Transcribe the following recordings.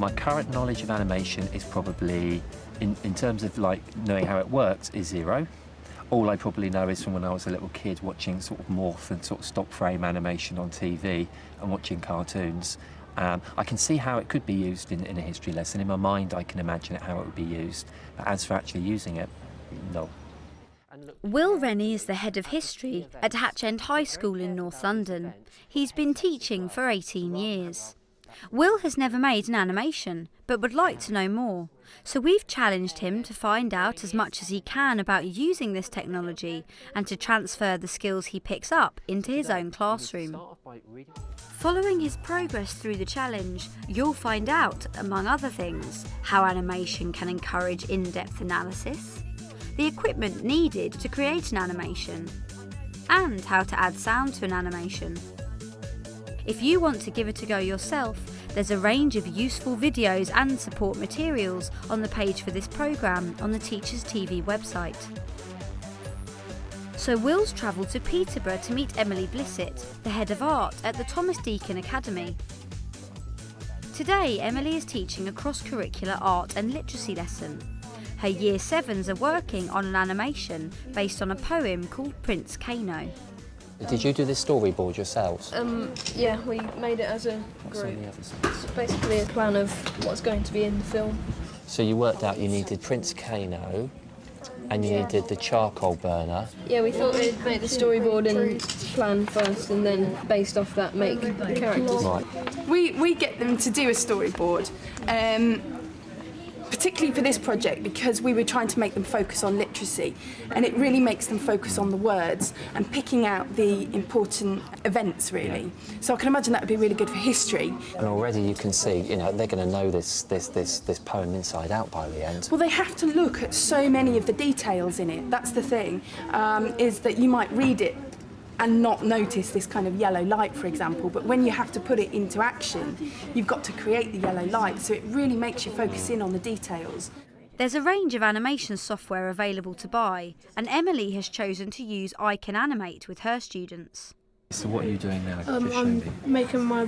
My current knowledge of animation is probably, in terms of like knowing how it works, is zero. All I probably know is from when I was a little kid watching sort of morph and sort of stop frame animation on TV and watching cartoons. I can see how it could be used in a history lesson. In my mind, I can imagine it, how it would be used. But as for actually using it, no. Will Rennie is the head of history at Hatch End High School in North London. He's been teaching for 18 years. Will has never made an animation, but would like to know more. So we've challenged him to find out as much as he can about using this technology and to transfer the skills he picks up into his own classroom. Following his progress through the challenge, you'll find out, among other things, how animation can encourage in-depth analysis, the equipment needed to create an animation, and how to add sound to an animation. If you want to give it a go yourself, there's a range of useful videos and support materials on the page for this programme on the Teachers TV website. So Will's travelled to Peterborough to meet Emily Blissett, the head of art at the Thomas Deacon Academy. Today, Emily is teaching a cross-curricular art and literacy lesson. Her Year 7s are working on an animation based on a poem called Prince Kano. Did you do this storyboard yourselves? Yeah, we made it as a group. It's basically a plan of what's going to be in the film. So you worked out you needed Prince Kano and you needed the charcoal burner. Yeah, we thought we'd make the storyboard and plan first, and then based off that make the characters. Right. We get them to do a storyboard, particularly for this project, because we were trying to make them focus on literacy, and it really makes them focus on the words and picking out the important events, really. So I can imagine that would be really good for history. And already you can see, you know, they're going to know this poem inside out by the end. Well, they have to look at so many of the details in it. That's the thing, is that you might read it and not notice this kind of yellow light, for example, but when you have to put it into action, you've got to create the yellow light, so it really makes you focus in on the details. There's a range of animation software available to buy, and Emily has chosen to use I Can Animate with her students. So what are you doing now? Just show I'm me. making my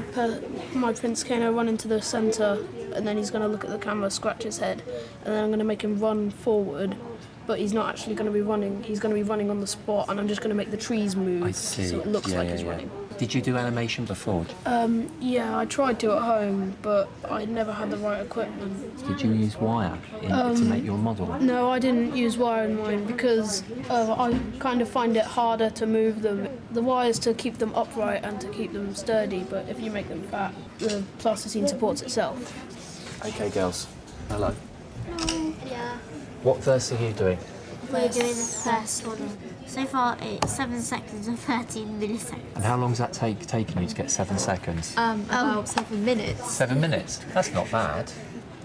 Prince Kano run into the centre, and then he's going to look at the camera, scratch his head, and then I'm going to make him run forward. But he's not actually going to be running, he's going to be running on the spot, and I'm just going to make the trees move I see. so it looks like he's running. Did you do animation before? Yeah, I tried to at home, but I never had the right equipment. Did you use wire to make your model? No, I didn't use wire in mine because I kind of find it harder to move them. The wire's to keep them upright and to keep them sturdy, but if you make them fat, the plasticine supports itself. Okay, girls. Hello. Yeah, What verse are you doing? we're doing the first one. So far it's 7 seconds and 13 milliseconds. And how long has that taken you to get 7 seconds? About 7 minutes. 7 minutes? That's not bad.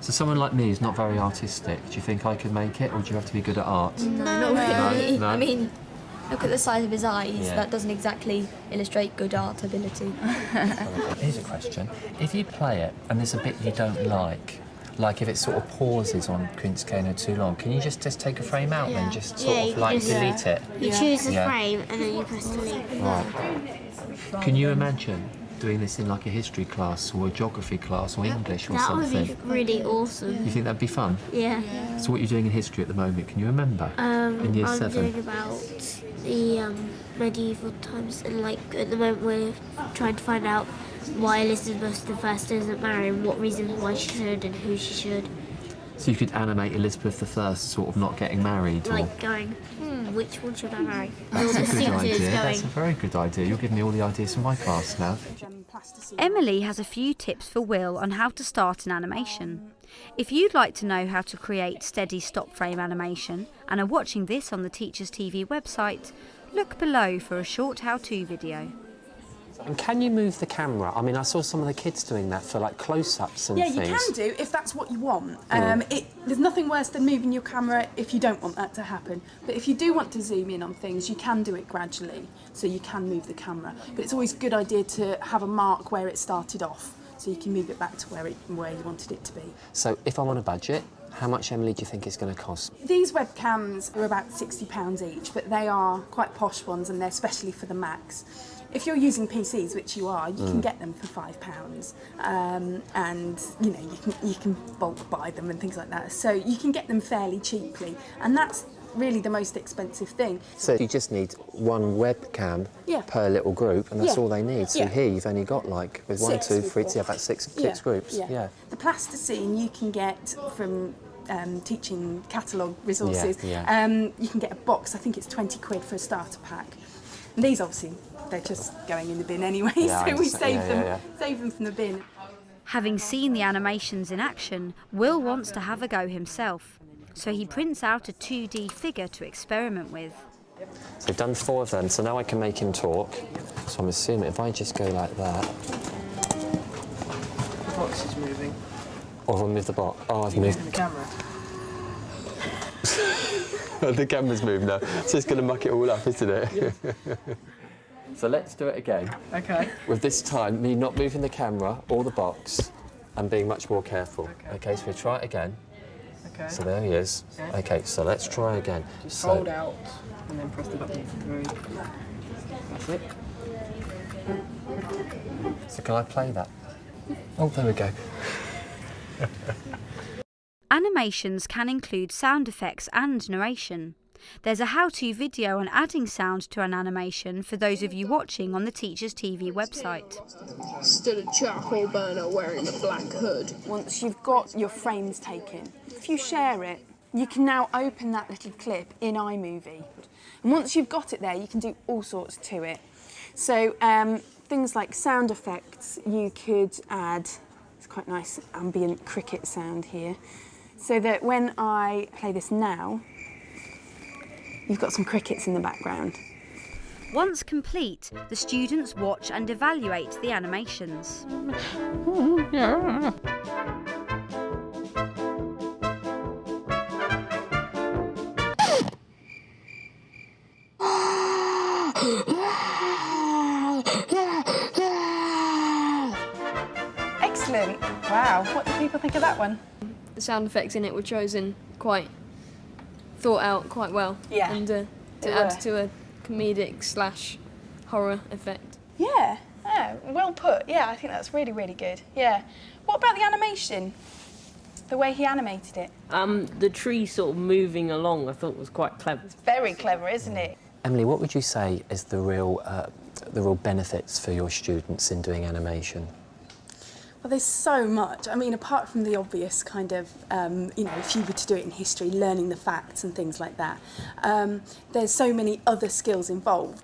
So someone like me who's not very artistic, do you think I could make it, or do you have to be good at art? No, not really. No? I mean, look at the size of his eyes. Yeah. That doesn't exactly illustrate good art ability. Here's a question. If you play it and there's a bit you don't like if it sort of pauses on Prince Kano too long, can you just take a frame out and just sort of like delete it? You choose the Yeah. frame and then you press delete. Right. Can you imagine doing this in like a history class or a geography class or English or That would something? be really awesome. You think that'd be fun? Yeah. So what are you doing in history at the moment? Can you remember? In year I'm 7? doing about the medieval times, and like at the moment we're trying to find out why Elizabeth I doesn't marry and what reasons why she should and who she should. So you could animate Elizabeth I sort of not getting married, or... Like going, which one should I marry? That's a good idea. Going, That's a very good idea. You're giving me all the ideas from my class now. Emily has a few tips for Will on how to start an animation. If you'd like to know how to create steady stop frame animation and are watching this on the Teachers TV website, look below for a short how-to video. And can you move the camera? I mean, I saw some of the kids doing that for like close-ups and Yeah, things. you can do if that's what you want. There's nothing worse than moving your camera if you don't want that to happen. But if you do want to zoom in on things, you can do it gradually, so you can move the camera. But it's always a good idea to have a mark where it started off, so you can move it back to where you wanted it to be. So if I'm on a budget, how much, Emily, do you think it's going to cost? These webcams are about £60 each, but they are quite posh ones and they're especially for the Macs. if you're using PCs, which you are, you can get them for £5, and you know you can bulk buy them and things like that. So you can get them fairly cheaply, and that's really the most expensive thing. So you just need one webcam Yeah. per little group, and that's Yeah. all they need. So Yeah. here you've only got like with 1, 6 2, we've 3, got. yeah, about six groups. Yeah. The plasticine you can get from teaching catalogue resources. Yeah. You can get a box. I think it's £20 for a starter pack. And these obviously they're just going in the bin anyway, Yeah, I so we understand. save them from the bin. Having seen the animations in action, Will wants to have a go himself. So he prints out a 2D figure to experiment with. So I've done 4 of them, so now I can make him talk. So I'm assuming if I just go like that, The box is moving. or if I move the box. Oh, I've moved. The camera. The camera's moved now, so it's going to muck it all up, isn't it? So let's do it again. Okay. With this time, me not moving the camera or the box and being much more careful. Okay, so we try it again. Okay. So there he is. Okay. Okay, so let's try again. Just So, hold out and then press the button. That's it. so can I play that? Oh, there we go. Animations can include sound effects and narration. There's a how-to video on adding sound to an animation for those of you watching on the Teachers TV website. Stood a charcoal burner wearing a black hood. Once you've got your frames taken, if you share it, you can now open that little clip in iMovie. And once you've got it there, you can do all sorts to it. So things like sound effects, you could add, it's quite nice ambient cricket sound here, so that when I play this now, you've got some crickets in the background. Once complete, the students watch and evaluate the animations. Excellent. Wow, what do people think of that one? The sound effects in it were chosen quite thought out quite well. Yeah, And to they add were. to a comedic / horror effect. Yeah, well put. Yeah, I think that's really, really good. Yeah. What about the animation? The way he animated it? The tree sort of moving along I thought was quite clever. Very clever, isn't it? Emily, what would you say is the real benefits for your students in doing animation? Well, there's so much. I mean, apart from the obvious kind of, if you were to do it in history, learning the facts and things like that, there's so many other skills involved.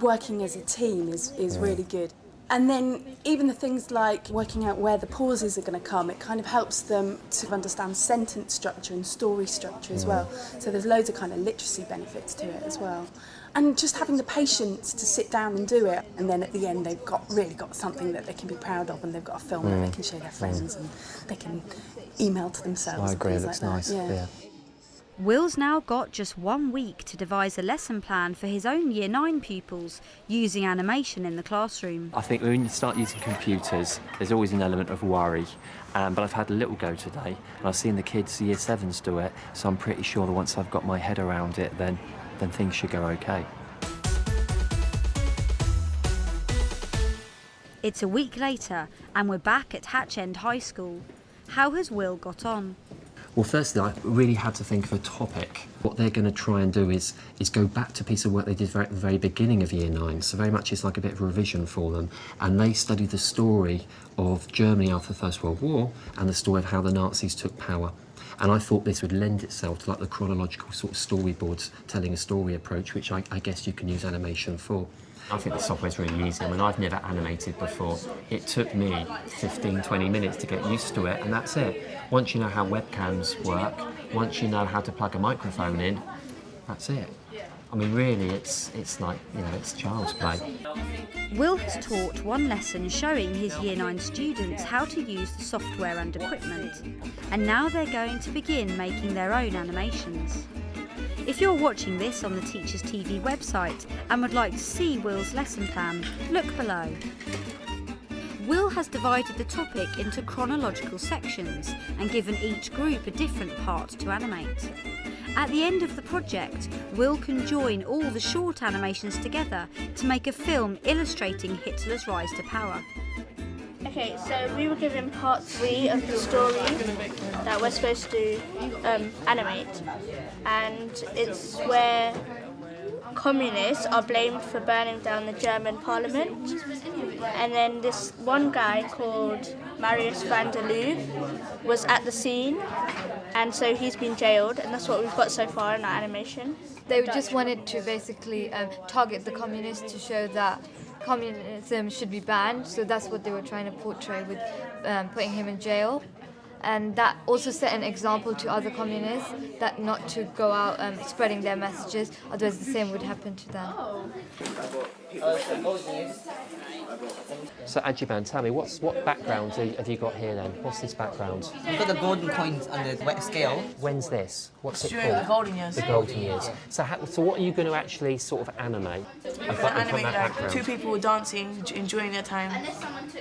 Working as a team is really good. And then even the things like working out where the pauses are going to come, it kind of helps them to understand sentence structure and story structure as well. So there's loads of kind of literacy benefits to it as well. And just having the patience to sit down and do it. And then at the end, they've really got something that they can be proud of, and they've got a film that they can show their friends and they can email to themselves. I agree, it things looks like nice. that. Yeah. Will's now got just 1 week to devise a lesson plan for his own Year 9 pupils using animation in the classroom. I think when you start using computers, there's always an element of worry. But I've had a little go today, and I've seen the kids, Year 7s, do it, so I'm pretty sure that once I've got my head around it, then things should go okay. It's a week later, and we're back at Hatch End High School. How has Will got on? Well, firstly, I really had to think of a topic. What they're going to try and do is go back to a piece of work they did at the very beginning of Year 9, so very much it's like a bit of a revision for them. And they study the story of Germany after the First World War and the story of how the Nazis took power. And I thought this would lend itself to like the chronological sort of storyboards, telling a story approach, which I guess you can use animation for. I think the software's really easy. I mean, I've never animated before. It took me 15, 20 minutes to get used to it, and that's it. Once you know how webcams work, once you know how to plug a microphone in, that's it. I mean, really, it's like, it's child's play. Will has taught one lesson showing his Year 9 students how to use the software and equipment, and now they're going to begin making their own animations. If you're watching this on the Teachers TV website and would like to see Will's lesson plan, look below. Will has divided the topic into chronological sections and given each group a different part to animate. At the end of the project, Will can join all the short animations together to make a film illustrating Hitler's rise to power. Okay, so we were given part 3 of the story that we're supposed to animate, and it's where communists are blamed for burning down the German parliament, and then this one guy called Marius van der Loo was at the scene, and so he's been jailed, and that's what we've got so far in our animation. They just wanted to basically target the communists to show that communism should be banned, so that's what they were trying to portray with putting him in jail. And that also set an example to other communists that not to go out spreading their messages, otherwise the same would happen to them. So Ajiban, tell me, what background have you got here then? What's this background? We've got the golden coins on the wet scale. When's this? What's it During called? the golden years. The golden years. So what are you going to actually sort of animate? We're going to animate like 2 people dancing, enjoying their time,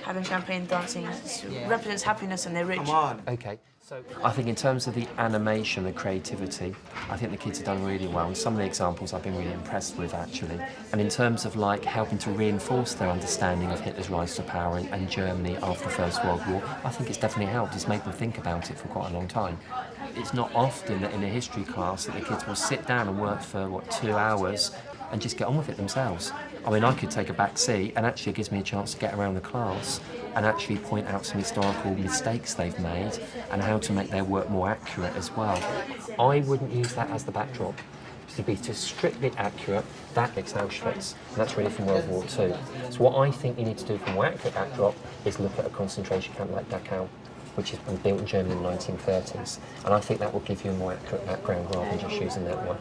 having champagne, dancing. It represents happiness and they're rich. Okay. So I think in terms of the animation, the creativity, I think the kids have done really well. And some of the examples I've been really impressed with, actually. And in terms of like helping to reinforce their understanding of Hitler's rise to power and Germany after the First World War, I think it's definitely helped. It's made them think about it for quite a long time. It's not often that in a history class that the kids will sit down and work for, 2 hours and just get on with it themselves. I mean, I could take a back seat, and actually it gives me a chance to get around the class and actually point out some historical mistakes they've made and how to make their work more accurate as well. I wouldn't use that as the backdrop. To be just strictly accurate, that makes Auschwitz, and that's really from World War II. So what I think you need to do for a more accurate backdrop is look at a concentration camp like Dachau, which has been built in Germany in the 1930s, and I think that will give you a more accurate background rather than just using that one.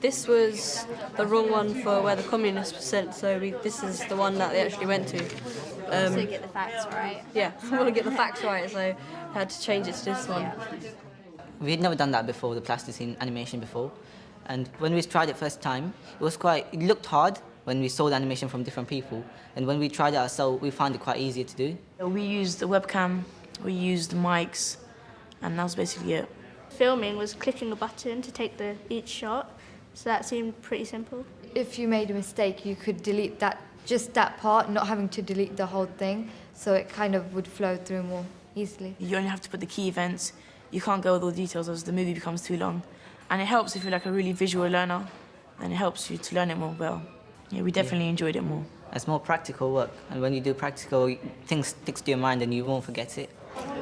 This was the wrong one for where the communists were sent, so this is the one that they actually went to. So you get the facts right. Yeah, I want to get the facts right, so I had to change it to this one. We had never done that before, the plasticine animation before. And when we tried it first time, it looked hard when we saw the animation from different people. And when we tried it ourselves, we found it quite easier to do. We used the webcam, we used the mics, and that was basically it. Filming was clicking a button to take each shot, so that seemed pretty simple. If you made a mistake, you could delete just that part, not having to delete the whole thing, so it kind of would flow through more easily. You only have to put the key events. You can't go with all the details as the movie becomes too long. And it helps if you're like a really visual learner, and it helps you to learn it more well. Yeah, we definitely enjoyed it more. It's more practical work, and when you do practical, things stick to your mind and you won't forget it.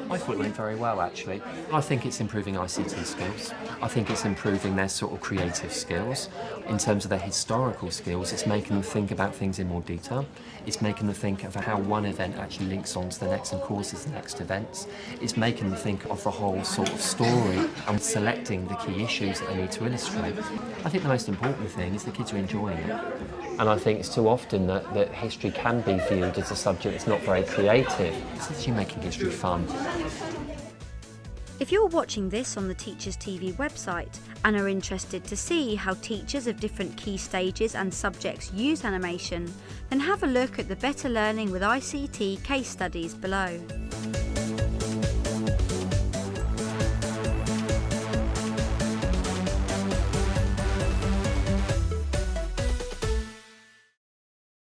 I thought it went very well, actually. I think it's improving ICT skills. I think it's improving their sort of creative skills. In terms of their historical skills, it's making them think about things in more detail. It's making them think of how one event actually links on to the next and causes the next events. It's making them think of the whole sort of story and selecting the key issues that they need to illustrate. I think the most important thing is the kids are enjoying it. And I think it's too often that history can be viewed as a subject that's not very creative. It's actually making history fun. If you're watching this on the Teachers TV website and are interested to see how teachers of different key stages and subjects use animation, then have a look at the Better Learning with ICT case studies below.